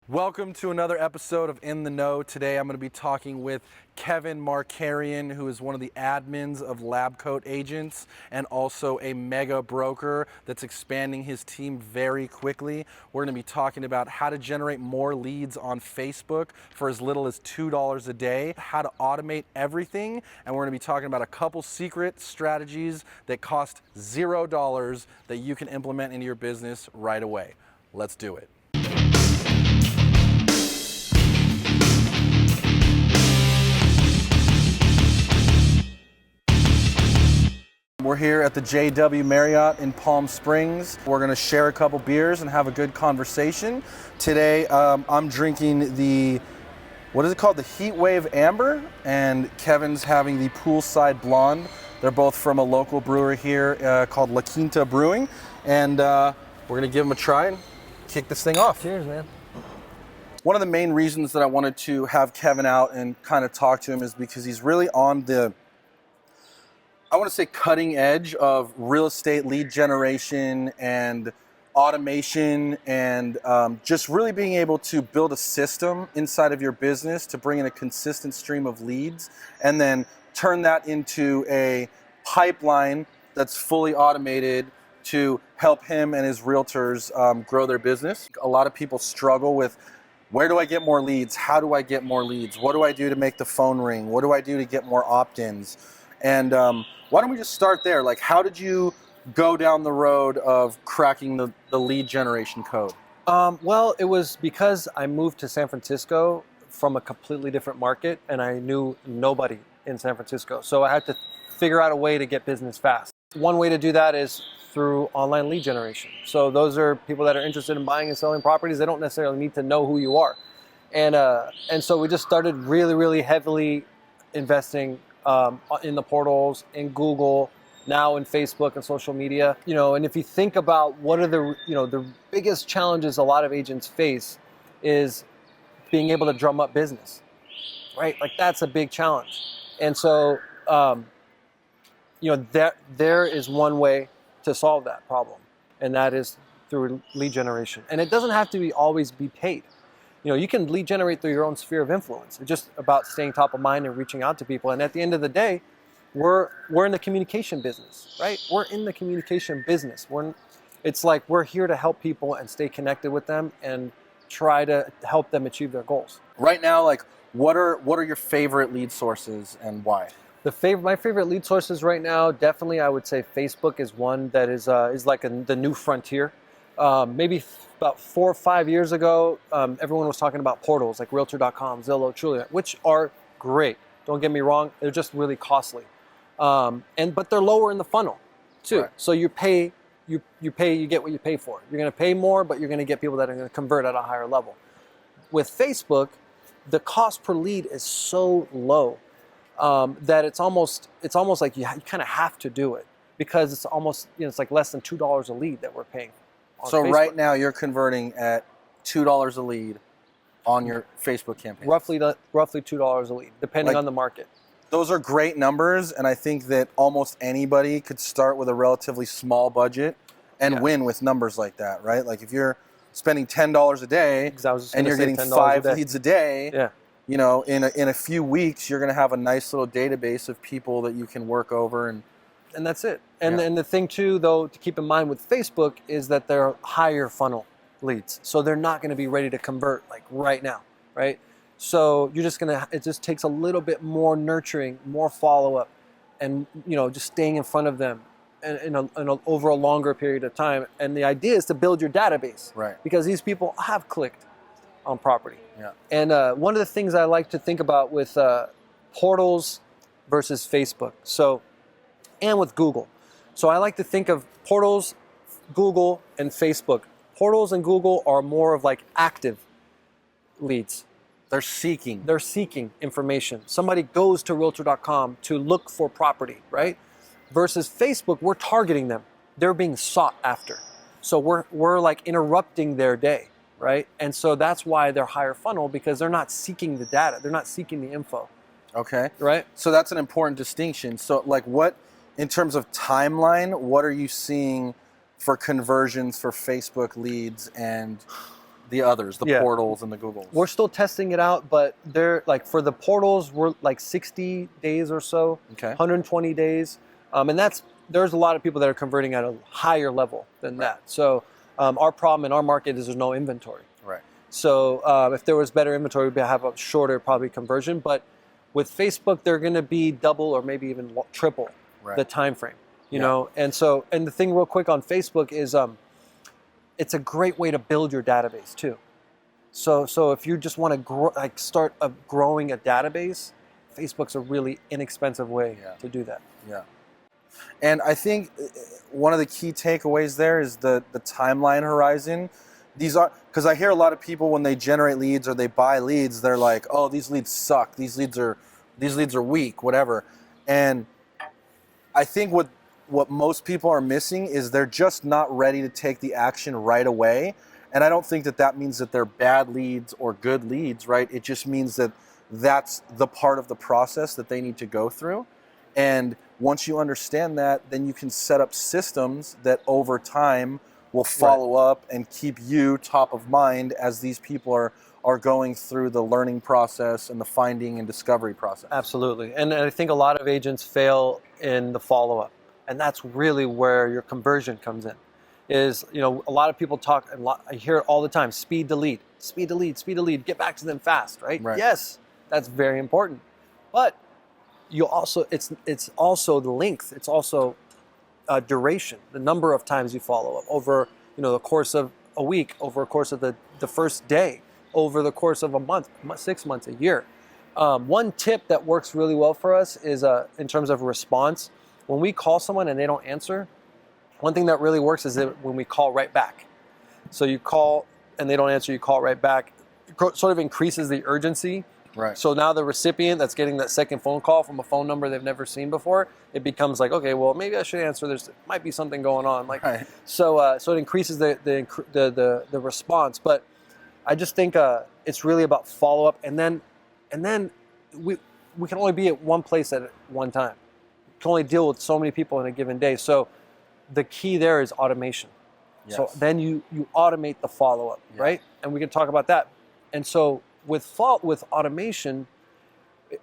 Welcome to another episode of In the Know. Today I'm going to be talking with Kevin Markarian, who is one of the admins of Labcoat Agents and also a mega broker that's expanding his team very quickly. We're going to be talking about how to generate more leads on Facebook for as little as $2 a day, how to automate everything, and we're going to be talking about a couple secret strategies that cost $0 that you can implement into your business right away. Let's do it. We're here at the JW Marriott in Palm Springs. We're gonna share a couple beers and have a good conversation. Today, I'm drinking the, what is it called? The Heat Wave Amber, and Kevin's having the Poolside Blonde. They're both from a local brewery here called La Quinta Brewing. And we're gonna give them a try and kick this thing off. Cheers, man. One of the main reasons that I wanted to have Kevin out and kind of talk to him is because he's really on the, I want to say, cutting edge of real estate lead generation and automation, and just really being able to build a system inside of your business to bring in a consistent stream of leads and then turn that into a pipeline that's fully automated to help him and his realtors grow their business. A lot of people struggle with, where do I get more leads? How do I get more leads? What do I do to make the phone ring? What do I do to get more opt-ins? And why don't we just start there? Like, how did you go down the road of cracking the lead generation code? Well, it was because I moved to San Francisco from a completely different market, and I knew nobody in San Francisco. So I had to figure out a way to get business fast. One way to do that is through online lead generation. So those are people that are interested in buying and selling properties. They don't necessarily need to know who you are. And so we just started really heavily investing in the portals, in Google, now in Facebook and social media. You know, and if you think about what are the biggest challenges a lot of agents face is being able to drum up business, right? Like, that's a big challenge. And so, there is one way to solve that problem, and that is through lead generation. And it doesn't have to always be paid. You know, you can lead generate through your own sphere of influence. It's just about staying top of mind and reaching out to people. And at the end of the day, we're in the communication business, right? We're in the communication business. It's like we're here to help people and stay connected with them and try to help them achieve their goals. Right now, like, what are your favorite lead sources and why? My favorite lead sources right now, definitely, I would say Facebook is one that is like the new frontier. Maybe about 4 or 5 years ago, everyone was talking about portals like Realtor.com, Zillow, Trulia, which are great. Don't get me wrong; they're just really costly, but they're lower in the funnel, too. Right. So you get what you pay for. You're going to pay more, but you're going to get people that are going to convert at a higher level. With Facebook, the cost per lead is so low that it's almost like you kind of have to do it, because it's almost, it's like less than $2 a lead that we're paying. So Facebook. Right now you're converting at $2 a lead on your Facebook campaign. Roughly $2 a lead, depending on the market. Those are great numbers, and I think that almost anybody could start with a relatively small budget and win with numbers like that, right? Like, if you're spending $10 a day and you're getting 5 leads a day, you know, in a few weeks you're going to have a nice little database of people that you can work over, and that's it. And the thing too, though, to keep in mind with Facebook is that they're higher funnel leads. So they're not going to be ready to convert like right now, right? So it just takes a little bit more nurturing, more follow-up, and, just staying in front of them over a longer period of time. And the idea is to build your database, right? Because these people have clicked on property. Yeah. And one of the things I like to think about with portals versus Facebook, and with Google. So I like to think of portals, Google, and Facebook. Portals and Google are more of like active leads. They're seeking information. Somebody goes to Realtor.com to look for property, right? Versus Facebook, we're targeting them. They're being sought after. So we're like interrupting their day, right? And so that's why they're higher funnel, because they're not seeking the data. They're not seeking the info. Okay. Right? So that's an important distinction. So, like, in terms of timeline, what are you seeing for conversions for Facebook leads and the others, the Yeah. portals and the Googles? We're still testing it out, but they're like for the portals, we're like 60 days or so, Okay. 120 days. And there's a lot of people that are converting at a higher level than that. So our problem in our market is there's no inventory. Right. So if there was better inventory, we'd have a shorter probably conversion. But with Facebook, they're going to be double or maybe even triple the time frame. You know, and the thing real quick on Facebook is it's a great way to build your database too. So if you just want to start growing a database, Facebook's a really inexpensive way to do that. Yeah. And I think one of the key takeaways there is the timeline horizon. These are, because I hear a lot of people when they generate leads or they buy leads, they're like, oh, these leads suck. These leads are weak, whatever. And I think what most people are missing is they're just not ready to take the action right away. And I don't think that means that they're bad leads or good leads, right? It just means that that's the part of the process that they need to go through. And once you understand that, then you can set up systems that over time will follow up and keep you top of mind as these people are going through the learning process and the finding and discovery process. Absolutely. And I think a lot of agents fail in the follow-up. And that's really where your conversion comes in. Is, you know, a lot of people talk, I hear it all the time, speed to lead, get back to them fast, right? Yes, that's very important. But you also, it's also the length, it's also duration, the number of times you follow up over, you know, the course of a week, over the course of the first day, over the course of a month, 6 months, a year. One tip that works really well for us is in terms of response, when we call someone and they don't answer, one thing that really works is that when we call right back. So you call and they don't answer, you call right back. It sort of increases the urgency. Right. So now the recipient that's getting that second phone call from a phone number they've never seen before, it becomes like, okay, well, maybe I should answer. There might be something going on. Like, so it increases the response. But I just think it's really about follow up, and then we can only be at one place at one time. We can only deal with so many people in a given day. So the key there is automation. Yes. So then you automate the follow up, right? And we can talk about that. And so with automation, it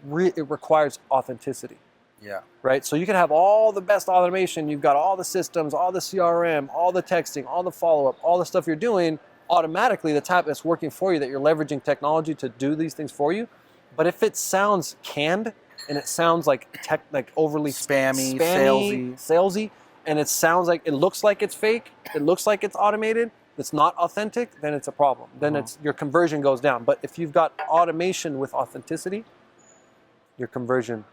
requires authenticity. Yeah. Right. So you can have all the best automation. You've got all the systems, all the CRM, all the texting, all the follow up, all the stuff you're doing automatically. The type that's working for you, that you're leveraging technology to do these things for you. But if it sounds canned and it sounds like overly spammy, salesy, and it looks like it's fake, it looks like it's automated, it's not authentic, then it's a problem. Then your conversion goes down. But if you've got automation with authenticity, your conversion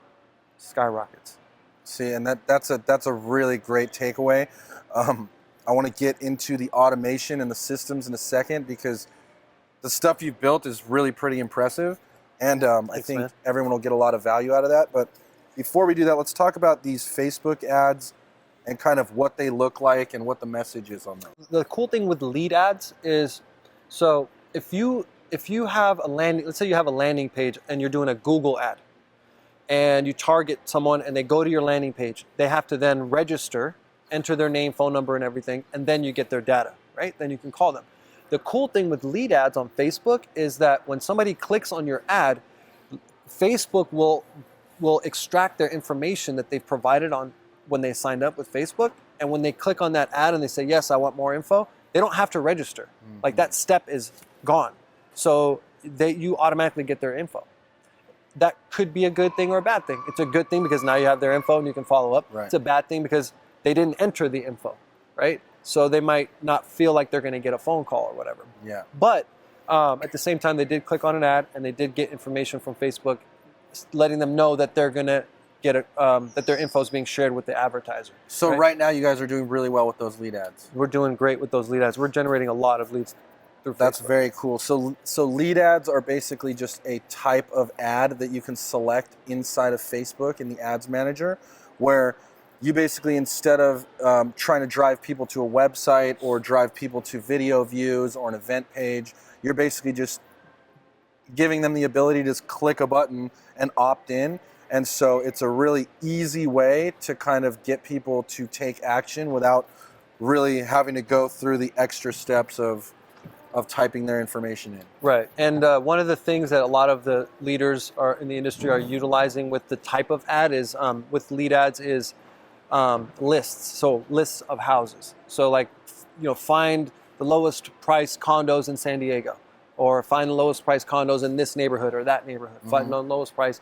skyrockets. See, and that's a really great takeaway. I want to get into the automation and the systems in a second, because the stuff you've built is really pretty impressive. And I think everyone will get a lot of value out of that. But before we do that, let's talk about these Facebook ads and kind of what they look like and what the message is on them. The cool thing with lead ads is, so if you have let's say you have a landing page and you're doing a Google ad, and you target someone and they go to your landing page, they have to then register, enter their name, phone number, and everything, and then you get their data, right? Then you can call them. The cool thing with lead ads on Facebook is that when somebody clicks on your ad, Facebook will extract their information that they've provided on when they signed up with Facebook, and when they click on that ad and they say, yes, I want more info, they don't have to register. Mm-hmm. Like, that step is gone. So you automatically get their info. That could be a good thing or a bad thing. It's a good thing because now you have their info and you can follow up. Right. It's a bad thing because they didn't enter the info, right? So they might not feel like they're going to get a phone call or whatever. Yeah. But at the same time, they did click on an ad and they did get information from Facebook, letting them know that they're going to get that their info is being shared with the advertiser. So right now, you guys are doing really well with those lead ads. We're doing great with those lead ads. We're generating a lot of leads. That's very cool. So lead ads are basically just a type of ad that you can select inside of Facebook in the ads manager, where you basically, instead of trying to drive people to a website or drive people to video views or an event page, you're basically just giving them the ability to just click a button and opt in. And so it's a really easy way to kind of get people to take action without really having to go through the extra steps of of typing their information in. Right. And one of the things that a lot of the leaders are in the industry are utilizing with the type of ad is with lead ads is lists. So lists of houses. So like, find the lowest price condos in San Diego, or find the lowest price condos in this neighborhood or that neighborhood. Find the lowest price,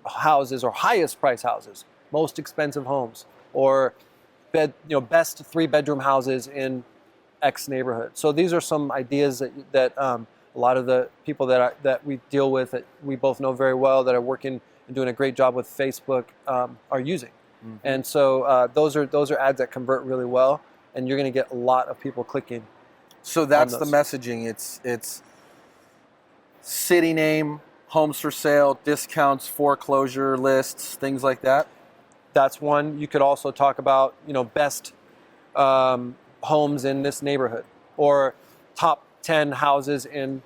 houses or highest price houses, most expensive homes, or best 3-bedroom houses in X neighborhood. So these are some ideas that a lot of the people that we deal with, that we both know very well, that are working and doing a great job with Facebook, are using. And so those are ads that convert really well, and you're going to get a lot of people clicking. So that's the messaging. It's city name, homes for sale, discounts, foreclosure lists, things like that. That's one. You could also talk about best homes in this neighborhood, or top 10 houses in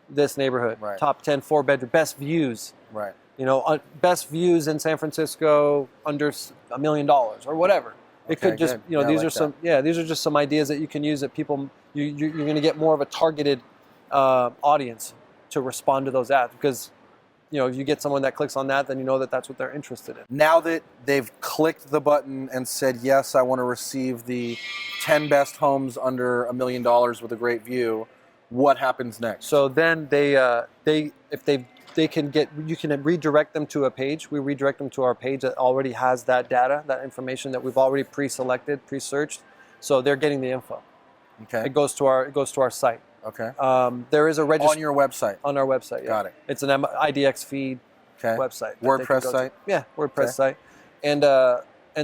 this neighborhood, right. Top 10 4-bedroom, best views, right? Best views in San Francisco under $1 million or whatever. It could just these are just some ideas that you can use that people you're going to get more of a targeted audience to respond to those ads, because if you get someone that clicks on that, then you know that that's what they're interested in. Now that they've clicked the button and said, yes, I want to receive the 10 best homes under $1 million with a great view, what happens next? So then you can redirect them to a page. We redirect them to our page that already has that data, that information that we've already pre-selected, pre-searched. So they're getting the info. Okay. It goes to our site. Okay. There is a on your website. On our website. Yeah. Got it. It's an IDX feed website. WordPress site. Yeah, WordPress site, and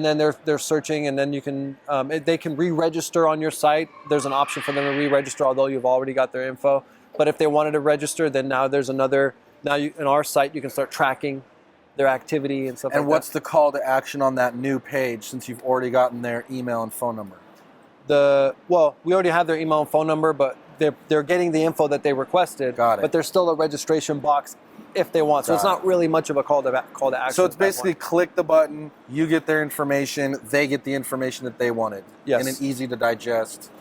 then they're searching, and then you can they can re-register on your site. There's an option for them to re-register, although you've already got their info. But if they wanted to register, then now there's another. Now in our site you can start tracking their activity and stuff. And what's the call to action on that new page, since you've already gotten their email and phone number? We already have their email and phone number, but they're getting the info that they requested. Got it. But there's still a registration box if they want. So it's not really much of a call to action. So it's basically click the button, you get their information, they get the information that they wanted. Yes. In an easy to digest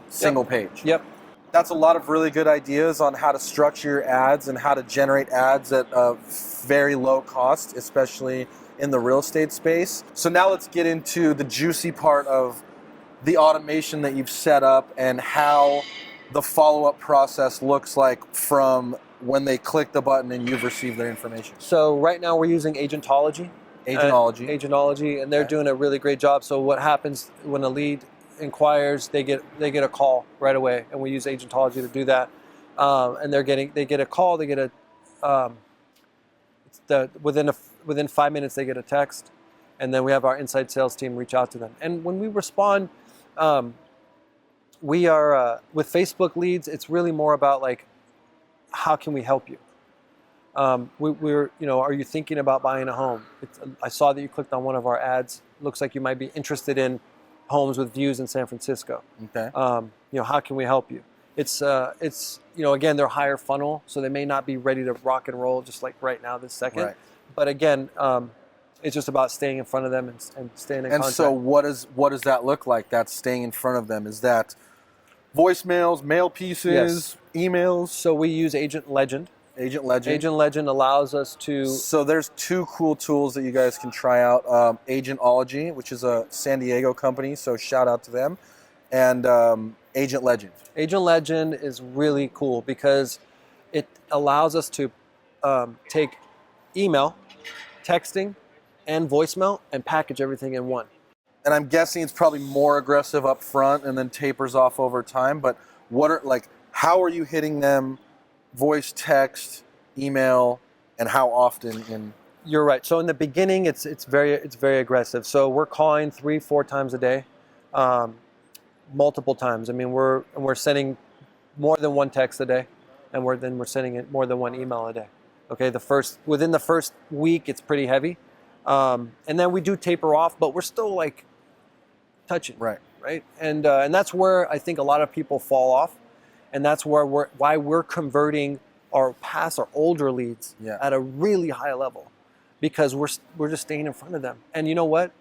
single page. Yep. That's a lot of really good ideas on how to structure your ads and how to generate ads at a very low cost, especially in the real estate space. So now let's get into the juicy part of the automation that you've set up and how the follow-up process looks like from when they click the button and you've received their information. So right now we're using Agentology, and they're doing a really great job. So what happens when a lead inquires, they get a call right away, and we use Agentology to do that. And they get a call, they get within 5 minutes they get a text, and then we have our inside sales team reach out to them. And when we respond, we are with Facebook leads. It's really more about like, how can we help you? We're are you thinking about buying a home? I saw that you clicked on one of our ads. Looks like you might be interested in homes with views in San Francisco. Okay. How can we help you? It's again, they're higher funnel, so they may not be ready to rock and roll just like right now this second. Right. But again, it's just about staying in front of them and staying in contact. And so what does that look like? That's staying in front of them. Is that voicemails, mail pieces, emails? So we use Agent Legend. Agent Legend. Agent Legend allows us to... So there's two cool tools that you guys can try out. Agentology, which is a San Diego company, so shout out to them. And Agent Legend. Agent Legend is really cool because it allows us to take email, texting, and voicemail and package everything in one. And I'm guessing it's probably more aggressive up front and then tapers off over time. But how are you hitting them? Voice, text, email, and how often? You're right. So in the beginning, it's very aggressive. So we're calling 3-4 times a day, multiple times. I mean, we're sending more than one text a day, and we're sending it more than one email a day. Okay, within the first week, it's pretty heavy, and then we do taper off, but we're still like touching. Right. And that's where I think a lot of people fall off. And that's why we're converting our older leads at a really high level, because we're just staying in front of them. And you know what?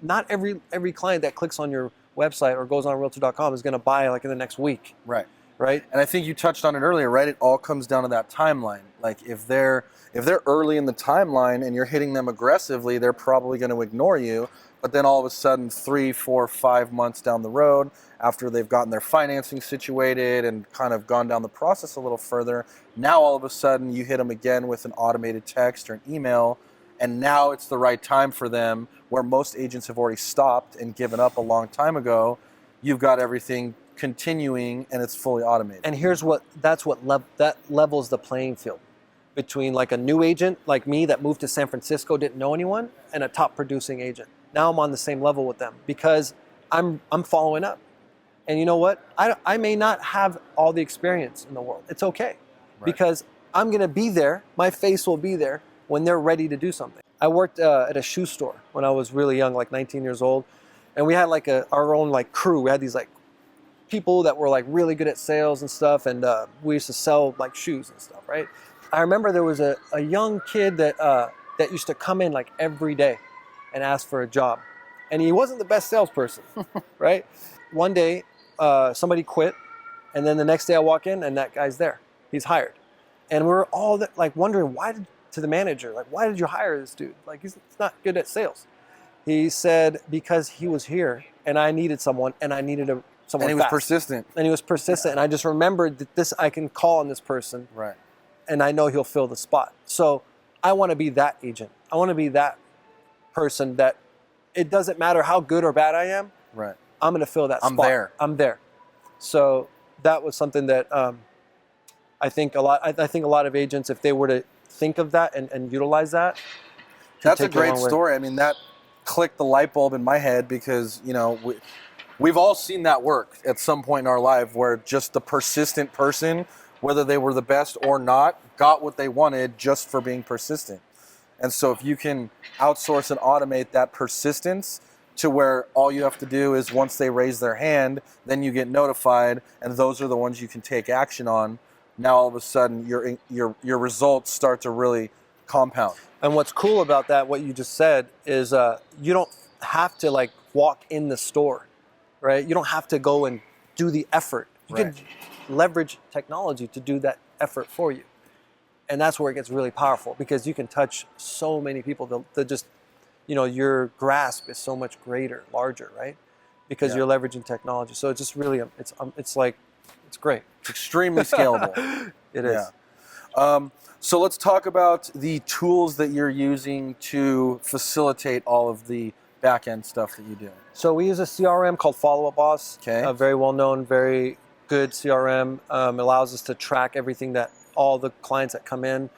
Not every client that clicks on your website or goes on Realtor.com is going to buy like in the next week, Right. right? And I think you touched on it earlier, right? It all comes down to that timeline. Like if they're early in the timeline and you're hitting them aggressively, they're probably going to ignore you. But then all of a sudden, 3, 4, 5 months down the road, after they've gotten their financing situated and kind of gone down the process a little further, now all of a sudden you hit them again with an automated text or an email, and now it's the right time for them, where most agents have already stopped and given up a long time ago. You've got everything continuing and it's fully automated. And here's that levels the playing field between like a new agent like me that moved to San Francisco, didn't know anyone, and a top producing agent. Now I'm on the same level with them because I'm following up. And you know what? I may not have all the experience in the world. It's okay. Right. Because I'm going to be there. My face will be there when they're ready to do something. I worked at a shoe store when I was really young, like 19 years old. And we had like our own like crew. We had these like people that were like really good at sales and stuff. And we used to sell like shoes and stuff, right? I remember there was a young kid that used to come in like every day and ask for a job. And he wasn't the best salesperson, right? One day, somebody quit. And then the next day I walk in and that guy's there. He's hired. And we're all like wondering to the manager, like, why did you hire this dude? Like, he's not good at sales. He said, because he was here and I needed someone and I needed someone And he was fast. persistent. And he was persistent. And I just remembered that I can call on this person. Right. And I know he'll fill the spot. So I want to be that agent. I want to be that person that it doesn't matter how good or bad I am. Right. I'm going to fill that spot. I'm there. So that was something that I think a lot of agents, if they were to think of that and utilize that. That's a great story. I mean, that clicked the light bulb in my head because, you know, we've all seen that work at some point in our life where just the persistent person, whether they were the best or not, got what they wanted just for being persistent. And so if you can outsource and automate that persistence to where all you have to do is once they raise their hand, then you get notified, and those are the ones you can take action on. Now all of a sudden your results start to really compound. And what's cool about that, what you just said, is you don't have to like walk in the store, right? You don't have to go and do the effort. You can leverage technology to do that effort for you. And that's where it gets really powerful because you can touch so many people that just, you know, your grasp is so much greater, larger, right? Because you're leveraging technology. So it's just really, it's great. It's extremely scalable. It is. So let's talk about the tools that you're using to facilitate all of the back-end stuff that you do. So we use a CRM called Follow Up Boss. Okay. A very well-known, very good CRM. Allows us to track everything that all the clients that come in.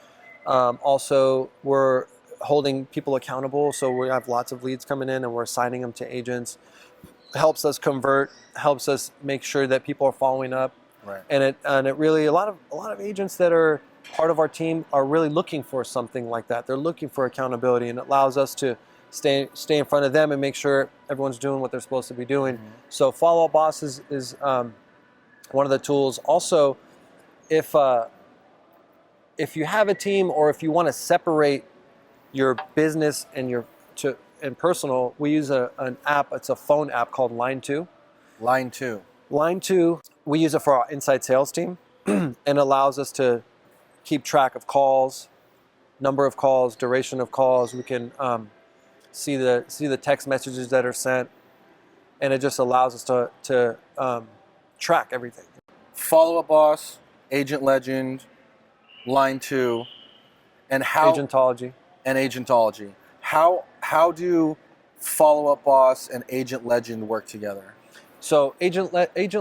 Also, we're holding people accountable. So we have lots of leads coming in and we're assigning them to agents. Helps us convert, helps us make sure that people are following up. Right. And it really, a lot of agents that are part of our team are really looking for something like that. They're looking for accountability, and it allows us to stay in front of them and make sure everyone's doing what they're supposed to be doing. Mm-hmm. So Follow Up Boss is one of the tools. Also, if you have a team or if you want to separate your business and personal, we use an app. It's a phone app called Line 2. Line 2. Line 2, we use it for our inside sales team and allows us to keep track of calls, number of calls, duration of calls. We can see the text messages that are sent, and it just allows us to track everything. Follow Up Boss, Agent Legend, Line 2, and how Agentology. And Agentology. How do Follow Up Boss and Agent Legend work together? So Agent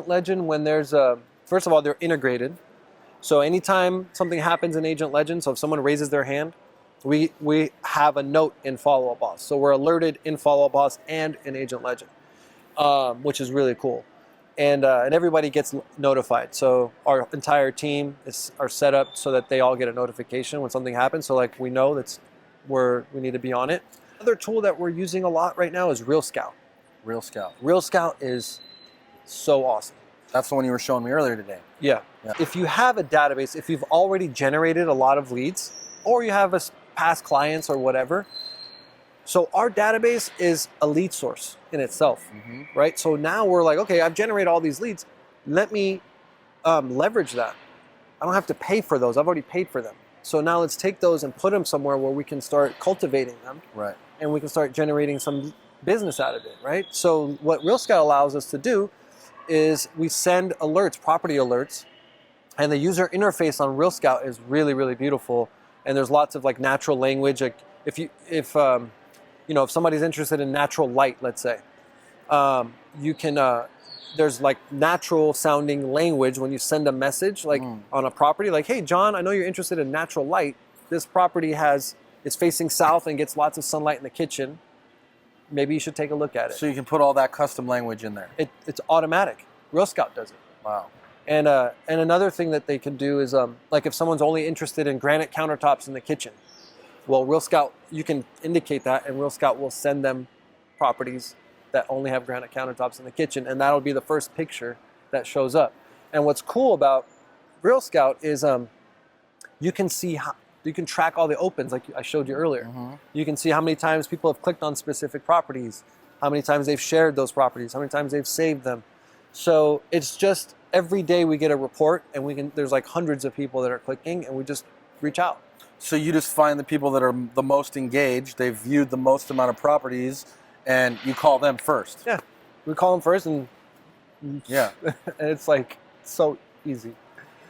Legend, when there's first of all, they're integrated. So anytime something happens in Agent Legend, so if someone raises their hand, we have a note in Follow Up Boss. So we're alerted in Follow Up Boss and in Agent Legend, which is really cool. And everybody gets notified. So our entire team are set up so that they all get a notification when something happens. So like we know we need to be on it. Another tool that we're using a lot right now is Real Scout. Real Scout. Real Scout is so awesome. That's the one you were showing me earlier today. Yeah. If you have a database, if you've already generated a lot of leads, or you have past clients or whatever, So our database is a lead source in itself, right? So now we're like, okay, I've generated all these leads. Let me leverage that. I don't have to pay for those. I've already paid for them. So now let's take those and put them somewhere where we can start cultivating them. Right. And we can start generating some business out of it, right? So what Real Scout allows us to do is we send alerts, property alerts, and the user interface on Real Scout is really, really beautiful. And there's lots of like natural language. Like if somebody's interested in natural light, let's say, you can. There's like natural sounding language when you send a message like on a property, like, hey John, I know you're interested in natural light. This property is facing south and gets lots of sunlight in the kitchen. Maybe you should take a look at it. So you can put all that custom language in there. It's automatic. Real Scout does it. Wow. And another thing that they can do is like if someone's only interested in granite countertops in the kitchen, well, Real Scout, you can indicate that, and Real Scout will send them properties that only have granite countertops in the kitchen, and that'll be the first picture that shows up. And what's cool about Real Scout is you can track all the opens, like I showed you earlier. You can see how many times people have clicked on specific properties, how many times they've shared those properties, how many times they've saved them. So it's just every day we get a report, and there's like hundreds of people that are clicking, and we just reach out. So you just find the people that are the most engaged, they've viewed the most amount of properties, and you call them first. Yeah, we call them first, and yeah, and it's like so easy.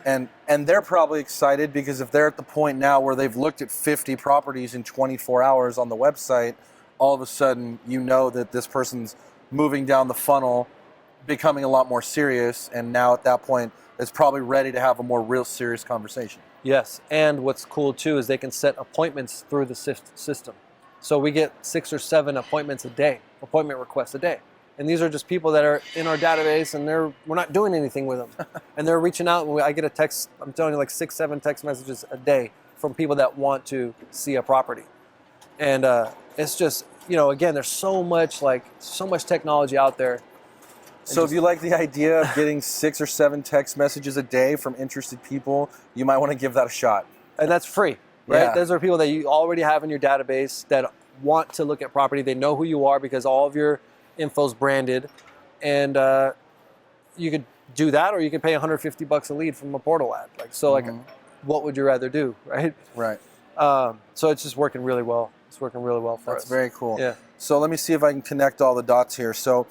And they're probably excited because if they're at the point now where they've looked at 50 properties in 24 hours on the website, all of a sudden you know that this person's moving down the funnel, becoming a lot more serious, and now at that point is probably ready to have a more real serious conversation. Yes, and what's cool too is they can set appointments through the system. So we get 6 or 7 appointment requests a day. And these are just people that are in our database, and we're not doing anything with them. And they're reaching out, and I get a text, I'm telling you, like 6, 7 text messages a day from people that want to see a property. And it's just, again, there's so much technology out there. So if you like the idea of getting 6 or 7 text messages a day from interested people, you might want to give that a shot. And that's free. Right? Yeah. Those are people that you already have in your database that want to look at property. They know who you are because all of your info's branded. And you could do that, or you could pay $150 a lead from a portal ad. What would you rather do, right? Right. So it's just working really well. It's working really well for us. That's very cool. Yeah. So let me see if I can connect all the dots here. So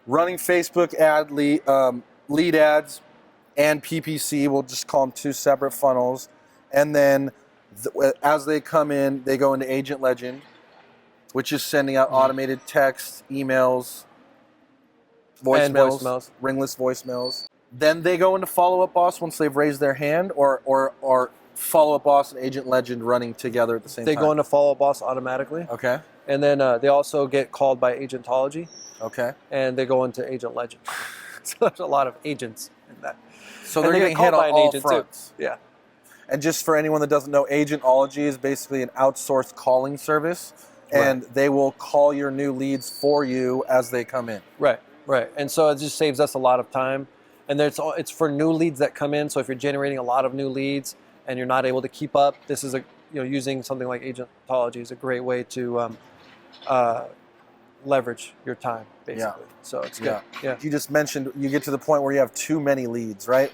running Facebook ad lead ads and PPC, we'll just call them 2 separate funnels. And then as they come in, they go into Agent Legend, which is sending out automated texts, emails, voicemails, ringless voicemails. Then they go into Follow Up Boss once they've raised their hand, or Follow Up Boss and Agent Legend running together at the same time? They go into Follow Up Boss automatically. Okay. And then they also get called by Agentology. Okay. And they go into Agent Legend. So there's a lot of agents in that. So they're getting hit on all fronts. Too. Yeah. And just for anyone that doesn't know, Agentology is basically an outsourced calling service, and they will call your new leads for you as they come in. Right. And so it just saves us a lot of time. And it's for new leads that come in. So if you're generating a lot of new leads and you're not able to keep up, this is using something like Agentology is a great way to leverage your time, basically. Yeah. So it's good. Yeah. You just mentioned you get to the point where you have too many leads, right?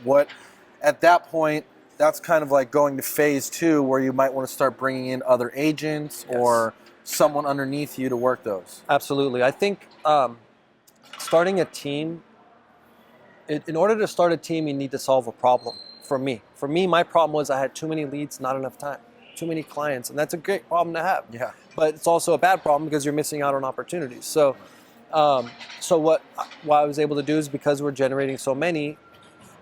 At that point, that's kind of like going to phase 2 where you might want to start bringing in other agents or someone underneath you to work those. Absolutely. I think starting a team, in order to start a team, you need to solve a problem. For me, my problem was I had too many leads, not enough time, too many clients, and that's a great problem to have. Yeah. But it's also a bad problem because you're missing out on opportunities. So, what I was able to do is because we're generating so many,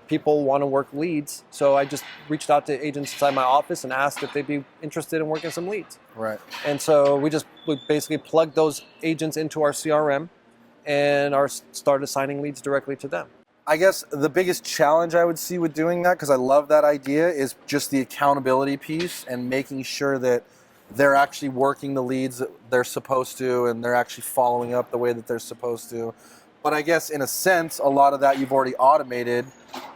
people want to work leads. So I just reached out to agents inside my office and asked if they'd be interested in working some leads. Right. And so we basically plugged those agents into our CRM and started assigning leads directly to them. I guess the biggest challenge I would see with doing that, because I love that idea, is just the accountability piece and making sure that they're actually working the leads that they're supposed to and they're actually following up the way that they're supposed to. But I guess in a sense, a lot of that you've already automated,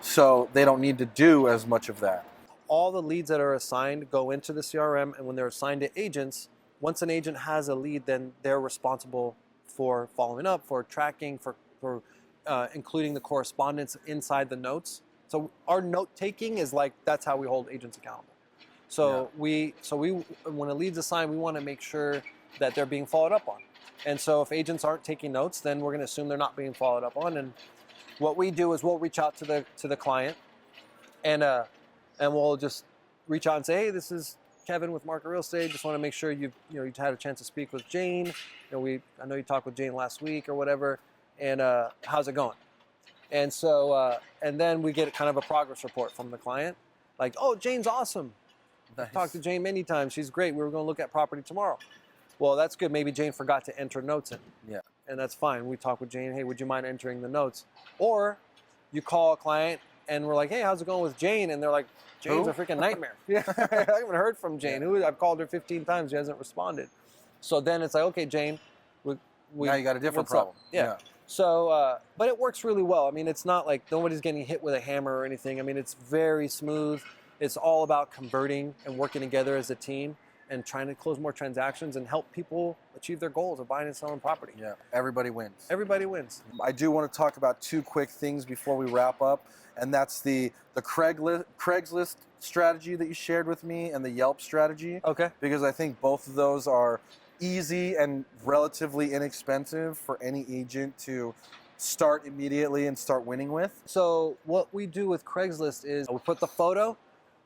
so they don't need to do as much of that. All the leads that are assigned go into the CRM, and when they're assigned to agents, once an agent has a lead, then they're responsible for following up, for tracking, for including the correspondence inside the notes. So our note taking is like, that's how we hold agents accountable. So we when a lead's assigned, we want to make sure that they're being followed up on. And so if agents aren't taking notes, then we're going to assume they're not being followed up on. And what we do is we'll reach out to the client, and we'll just reach out and say, hey, this is Kevin with Market Real Estate. Just want to make sure you've had a chance to speak with Jane. I know you talked with Jane last week or whatever. And how's it going? And so and then we get kind of a progress report from the client, like, oh, Jane's awesome. Nice. I've talked to Jane many times. She's great. We were going to look at property tomorrow. Well, that's good. Maybe Jane forgot to enter notes in. Yeah. And that's fine. We talk with Jane. Hey, would you mind entering the notes? Or you call a client and we're like, hey, how's it going with Jane? And they're like, Jane's a freaking nightmare. Yeah, I haven't heard from Jane. Yeah. I've called her 15 times. She hasn't responded. So then it's like, okay, Jane, now you got a different problem. Yeah. So, but it works really well. I mean, it's not like nobody's getting hit with a hammer or anything. I mean, it's very smooth. It's all about converting and working together as a team and trying to close more transactions and help people achieve their goals of buying and selling property. Yeah, everybody wins. Everybody wins. I do want to talk about two quick things before we wrap up, and that's the Craigslist strategy that you shared with me and the Yelp strategy. Okay. Because I think both of those are easy and relatively inexpensive for any agent to start immediately and start winning with. So what we do with Craigslist is we put the photo,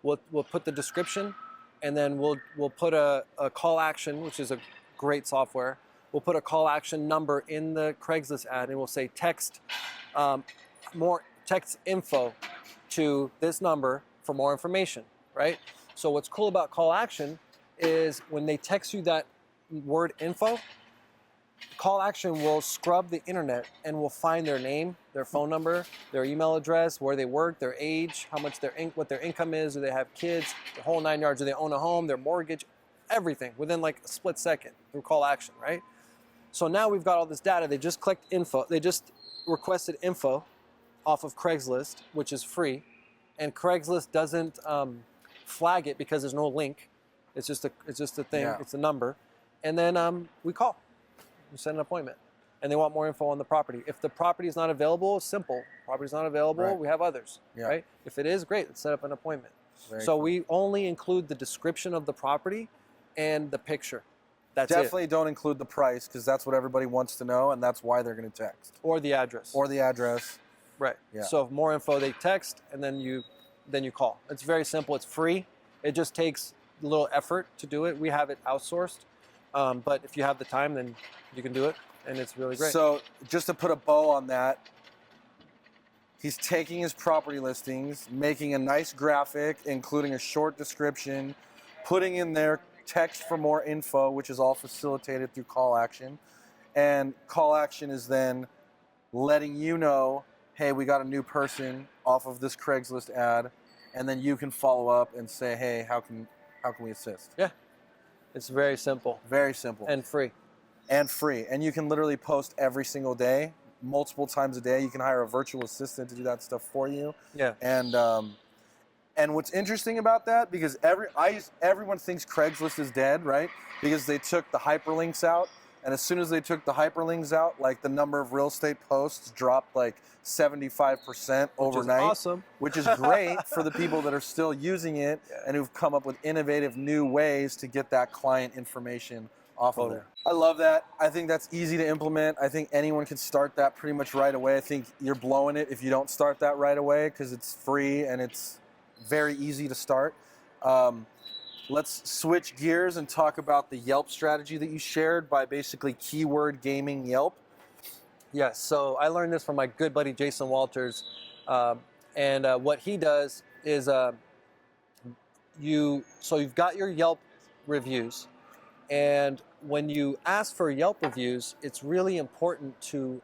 we'll put the description, and then we'll put a call action, which is a great software. We'll put a call action number in the Craigslist ad, and we'll say text info to this number for more information, right? So what's cool about call action is when they text you that word info, call action will scrub the internet and will find their name, their phone number, their email address, where they work, their age, how much what their income is, do they have kids, the whole 9 yards, do they own a home, their mortgage, everything within like a split second through call action, right? So now we've got all this data. They just clicked info. They just requested info off of Craigslist, which is free, and Craigslist doesn't flag it because there's no link. It's just a thing. Yeah. It's a number, and then we call. We set an appointment, and they want more info on the property. If the property is not available, simple. Property's not available, right. We have others, right? If it is, great. Let's set up an appointment. Very cool. We only include the description of the property and the picture. That's Definitely don't include the price because that's what everybody wants to know, and that's why they're going to text. Or the address. Right. Yeah. So if more info, they text, and then you call. It's very simple. It's free. It just takes a little effort to do it. We have it outsourced. But if you have the time, then you can do it, and it's really great. So just to put a bow on that, he's taking his property listings, making a nice graphic, including a short description, putting in there text for more info, which is all facilitated through call action. And call action is then letting you know, hey, we got a new person off of this Craigslist ad, and then you can follow up and say, hey, how can we assist? Yeah. It's very simple. Very simple. And free. And you can literally post every single day, multiple times a day. You can hire a virtual assistant to do that stuff for you. Yeah. And what's interesting about that, because everyone thinks Craigslist is dead, right? Because they took the hyperlinks out. And as soon as they took the hyperlinks out, like the number of real estate posts dropped like 75% overnight. Which is awesome. Which is great for the people that are still using it and who've come up with innovative new ways to get that client information off of there. I love that. I think that's easy to implement. I think anyone can start that pretty much right away. I think you're blowing it if you don't start that right away because it's free and it's very easy to start. Let's switch gears and talk about the Yelp strategy that you shared by basically keyword gaming Yelp. Yes, so I learned this from my good buddy Jason Walters. And what he does is you've got your Yelp reviews. And when you ask for Yelp reviews, it's really important to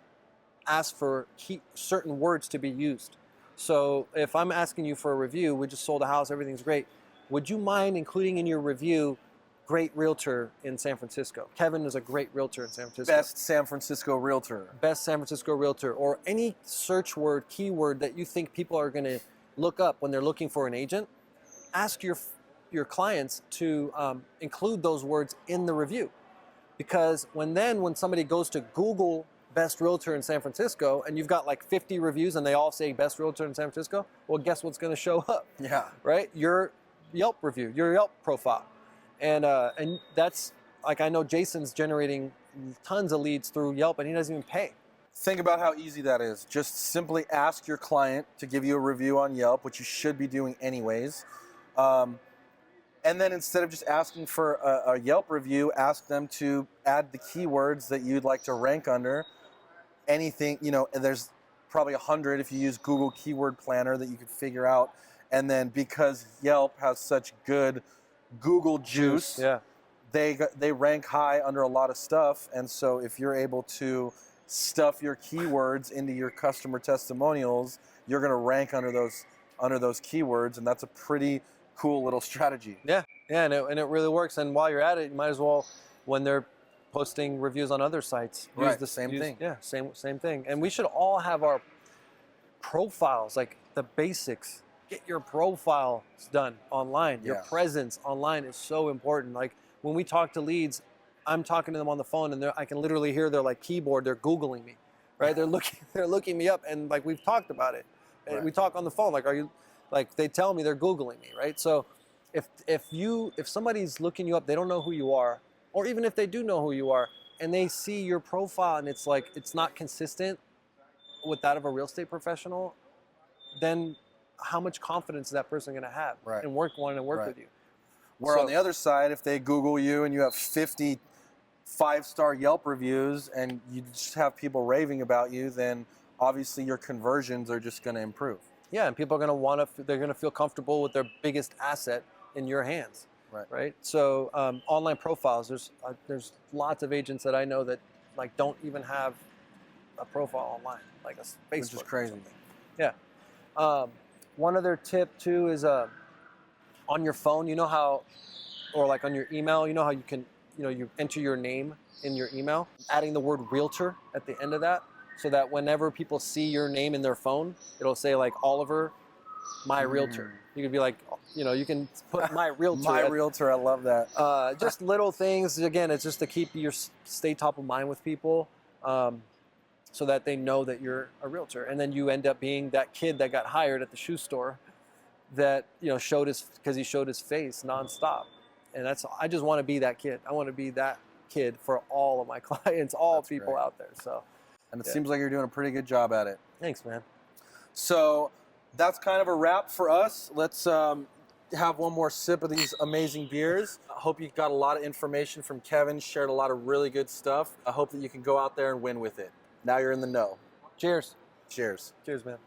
ask for certain words to be used. So if I'm asking you for a review, we just sold a house, everything's great. Would you mind including in your review, great realtor in San Francisco? Kevin is a great realtor in San Francisco. Best San Francisco realtor. Best San Francisco realtor. Or any search word, keyword that you think people are going to look up when they're looking for an agent. Ask your your clients to include those words in the review. Because when somebody goes to Google best realtor in San Francisco and you've got like 50 reviews and they all say best realtor in San Francisco, well, guess what's going to show up? Yeah. Right? Your Yelp review, your Yelp profile. And that's like, I know Jason's generating tons of leads through Yelp and he doesn't even pay. Think about how easy that is. Just simply ask your client to give you a review on Yelp, which you should be doing anyways. And then instead of just asking for a Yelp review, ask them to add the keywords that you'd like to rank under. Anything, and there's probably 100 if you use Google Keyword Planner that you could figure out. And then because Yelp has such good Google juice, Yeah. they rank high under a lot of stuff. And so if you're able to stuff your keywords into your customer testimonials, you're going to rank under those keywords, and that's a pretty cool little strategy. Yeah, and it really works. And while you're at it, you might as well, when they're posting reviews on other sites, use the same thing. Yeah, same thing. And we should all have our profiles, like the basics. Get your profiles done online. Your presence online is so important. Like when we talk to leads, I'm talking to them on the phone, and I can literally hear their like keyboard. They're Googling me, right? They're looking me up, and like we've talked about it. And we talk on the phone. Like, are you? Like they tell me they're Googling me, right? So if somebody's looking you up, they don't know who you are, or even if they do know who you are, and they see your profile and it's like it's not consistent with that of a real estate professional, then how much confidence is that person going to have and wanting to work with you? Where on the other side, if they Google you and you have 50 5-star Yelp reviews and you just have people raving about you, then obviously your conversions are just going to improve. Yeah, and people are going to they're going to feel comfortable with their biggest asset in your hands, right? So online profiles, there's lots of agents that I know that like don't even have a profile online, like a Facebook, which is crazy. Yeah. One other tip too is on your phone, you know how, or like on your email, you know how you can, you enter your name in your email, adding the word realtor at the end of that, so that whenever people see your name in their phone, it'll say like Oliver, my realtor. You could be like, you can put my realtor. My realtor, I love that. Just little things. Again, it's just to keep stay top of mind with people, so that they know that you're a realtor. And then you end up being that kid that got hired at the shoe store that, because he showed his face nonstop. And I just want to be that kid. I want to be that kid for all of my clients, That's people great. out there. So. And it seems like you're doing a pretty good job at it. Thanks, man. So that's kind of a wrap for us. Let's have one more sip of these amazing beers. I hope you got a lot of information from Kevin, shared a lot of really good stuff. I hope that you can go out there and win with it. Now you're in the know. Cheers. Cheers. Cheers, man.